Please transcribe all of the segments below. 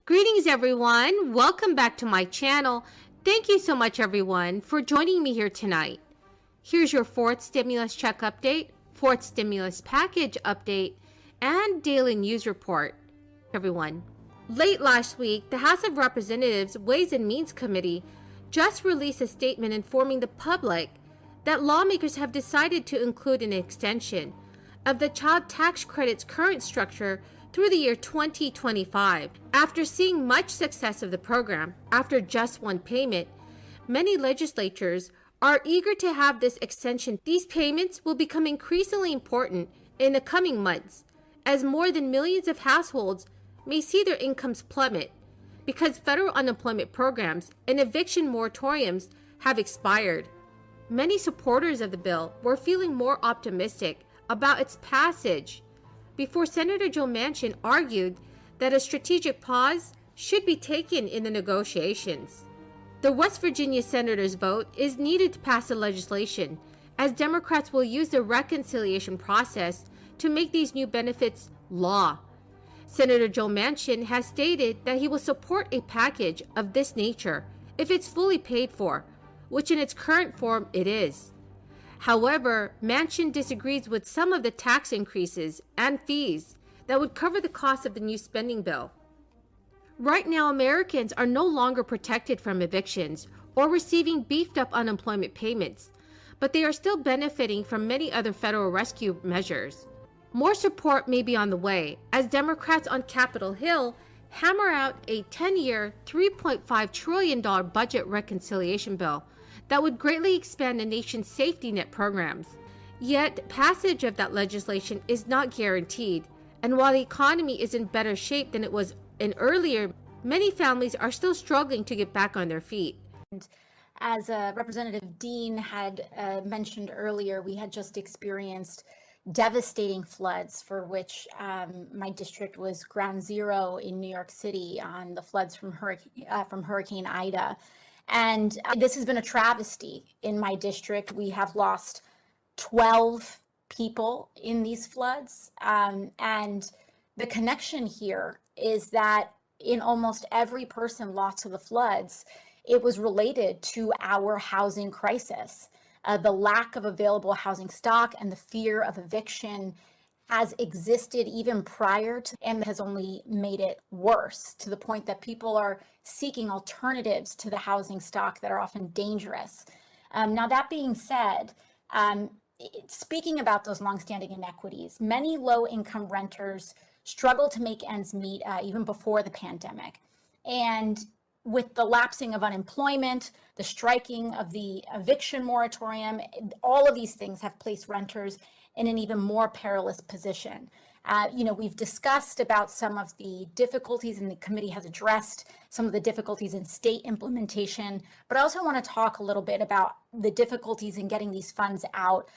Greetings, everyone. Welcome back to my channel. Thank you so much, everyone, for joining me here tonight. Here's your fourth stimulus check update, fourth stimulus package update, and daily news report, everyone. Late last week, the House of Representatives Ways and Means Committee just released a statement informing the public that lawmakers have decided to include an extension of the child tax credit's current structure through the year 2025. After seeing much success of the program after just one payment, many legislatures are eager to have this extension. These payments will become increasingly important in the coming months as more than millions of households may see their incomes plummet because federal unemployment programs and eviction moratoriums have expired. Many supporters of the bill were feeling more optimistic about its passage before Senator Joe Manchin argued that a strategic pause should be taken in the negotiations. The West Virginia senator's vote is needed to pass the legislation, as Democrats will use the reconciliation process to make these new benefits law. Senator Joe Manchin has stated that he will support a package of this nature if it's fully paid for, which in its current form it is. However, Manchin disagrees with some of the tax increases and fees that would cover the cost of the new spending bill. Right now, Americans are no longer protected from evictions or receiving beefed up unemployment payments, but they are still benefiting from many other federal rescue measures. More support may be on the way as Democrats on Capitol Hill hammer out a 10-year, $3.5 trillion budget reconciliation bill that would greatly expand the nation's safety net programs. Yet, passage of that legislation is not guaranteed, and while the economy is in better shape than it was in earlier, many families are still struggling to get back on their feet. As Representative Dean had mentioned earlier, we had just experienced devastating floods for which my district was ground zero in New York City on the floods from Hurricane Ida. And this has been a travesty in my district. We have lost 12 people in these floods. And the connection here is that in almost every person lost to the floods, it was related to our housing crisis. The lack of available housing stock and the fear of eviction has existed even prior to, and has only made it worse to the point that people are seeking alternatives to the housing stock that are often dangerous. Now, that being said, speaking about those longstanding inequities, many low-income renters struggle to make ends meet even before the pandemic. And with the lapsing of unemployment, the striking of the eviction moratorium, all of these things have placed renters in an even more perilous position. We've discussed about some of the difficulties, and the committee has addressed some of the difficulties in state implementation, but I also want to talk a little bit about the difficulties in getting these funds out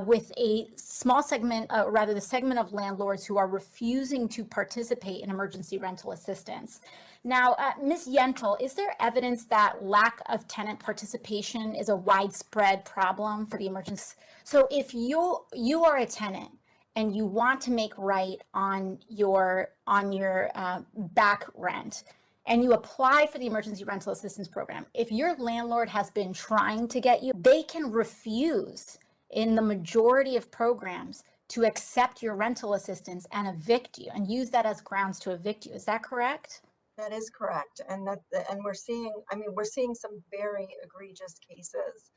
with a small segment, the segment of landlords who are refusing to participate in emergency rental assistance. Now, Ms. Yentl, is there evidence that lack of tenant participation is a widespread problem for the emergency? So if you are a tenant and you want to make right on your back rent, and you apply for the emergency rental assistance program, if your landlord has been trying to get you, they can refuse in the majority of programs to accept your rental assistance and evict you and use that as grounds to evict you. Is that correct? That is correct. And we're seeing some very egregious cases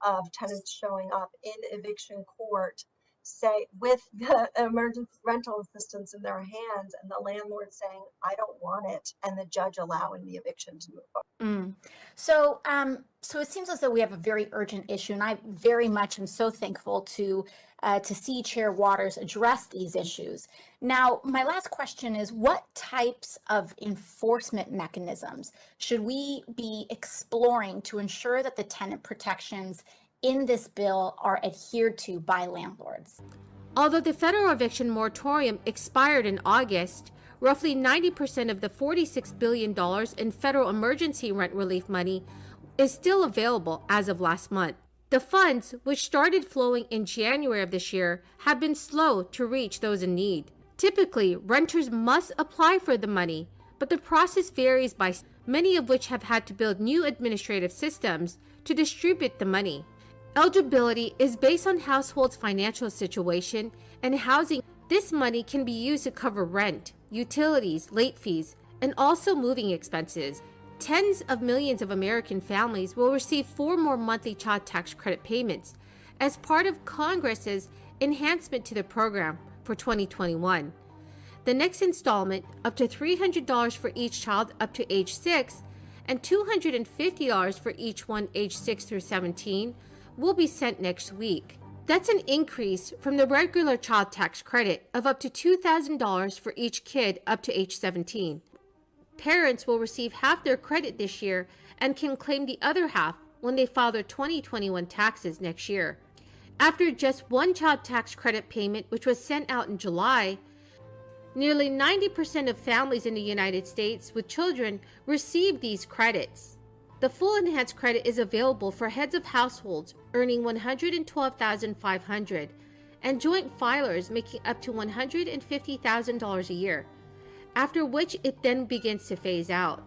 of tenants showing up in eviction court, say with the emergency rental assistance in their hands, and the landlord saying, I don't want it, and the judge allowing the eviction to move forward. So it seems as though we have a very urgent issue, and I very much am so thankful to see Chair Waters address these issues. Now, my last question is, what types of enforcement mechanisms should we be exploring to ensure that the tenant protections in this bill are adhered to by landlords? Although the federal eviction moratorium expired in August, roughly 90% of the $46 billion in federal emergency rent relief money is still available as of last month. The funds, which started flowing in January of this year, have been slow to reach those in need. Typically, renters must apply for the money, but the process varies by many of which have had to build new administrative systems to distribute the money. Eligibility is based on households' financial situation and housing. This money can be used to cover rent, utilities, late fees, and also moving expenses. Tens of millions of American families will receive 4 more monthly child tax credit payments as part of Congress's enhancement to the program for 2021. The next installment, up to $300 for each child up to age 6 and $250 for each one age 6 through 17, will be sent next week. That's an increase from the regular child tax credit of up to $2,000 for each kid up to age 17. Parents will receive half their credit this year and can claim the other half when they file their 2021 taxes next year. After just one child tax credit payment, which was sent out in July, nearly 90% of families in the United States with children receive these credits. The full enhanced credit is available for heads of households earning $112,500 and joint filers making up to $150,000 a year, after which it then begins to phase out.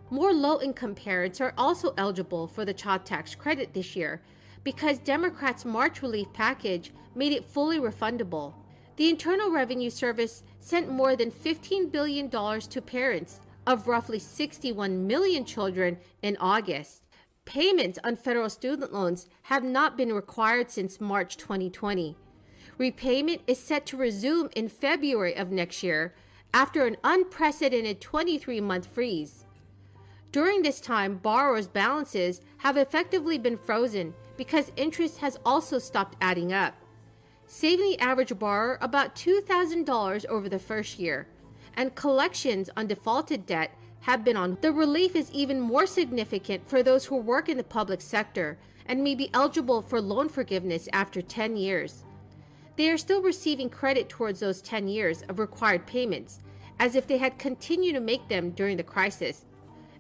More low-income parents are also eligible for the child tax credit this year because Democrats' March relief package made it fully refundable. The Internal Revenue Service sent more than $15 billion to parents of roughly 61 million children in August. Payments on federal student loans have not been required since March 2020. Repayment is set to resume in February of next year after an unprecedented 23-month freeze. During this time, borrowers' balances have effectively been frozen because interest has also stopped adding up, saving the average borrower about $2,000 over the first year, and collections on defaulted debt have been on. The relief is even more significant for those who work in the public sector and may be eligible for loan forgiveness after 10 years. They are still receiving credit towards those 10 years of required payments, as if they had continued to make them during the crisis,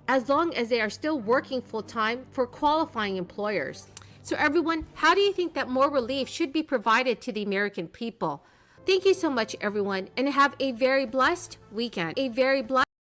as long as they are still working full-time for qualifying employers. So everyone, how do you think that more relief should be provided to the American people? Thank you so much, everyone, and have a very blessed weekend.